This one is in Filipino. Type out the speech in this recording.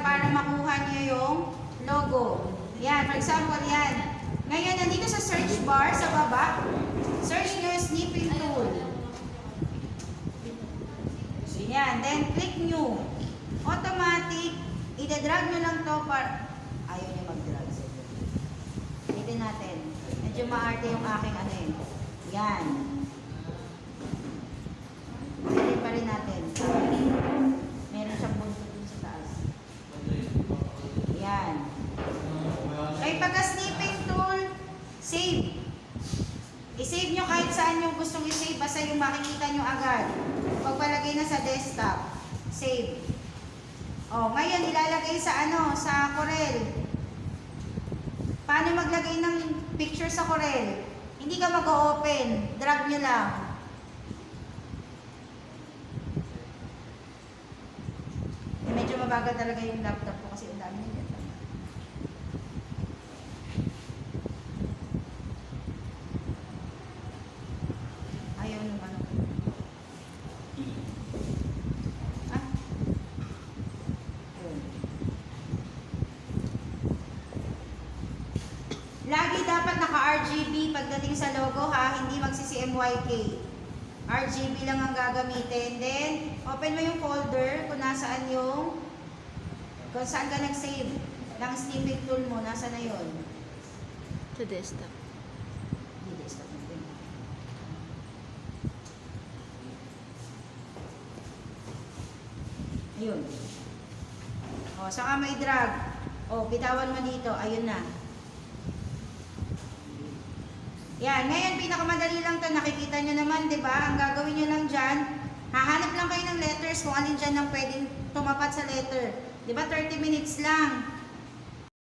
para makuha nyo yung logo. Yan, for example, yan. Ngayon, nandito sa search bar, sa baba, search nyo yung snipping tool. Yan, then click new. Automatic, ida-drag nyo lang to para... Ayaw nyo mag-drag. Dito natin. Medyo maarte yung aking ano eh. Yan. Dito pa rin natin. Meron siyang bunto dun sa taas. Yan. Ay, pagka-snipping tool, save. I-save nyo kahit saan yung gustong i-save, basta yung makikita nyo agad. Pagpalagay na sa desktop, save. O, ngayon ilalagay sa ano, sa Corel. Paano maglagay ng picture sa Corel? Hindi ka mag-open, drag nyo lang. Medyo mabagal talaga yung laptop ko kasi ang dami nila. Ayaw nung ano. Ah. Ayun. Lagi dapat naka-RGB pagdating sa logo ha, hindi magsi-CMYK. RGB lang ang gagamitin. Then, open mo yung folder kung nasaan yung, kung saan ka nag-save ng snipping tool mo, nasa na yun? Sa desktop. Hindi, desktop natin. Ayun. O, saka may drag. O, bitawan mo dito. Ayun na. Yan. Ngayon, pinakamadali lang to. Nakikita nyo naman, di ba? Ang gagawin nyo lang dyan, hahanap lang kayo ng letters kung alin dyan ang pwedeng tumapat sa letter. Di ba? 30 minutes lang.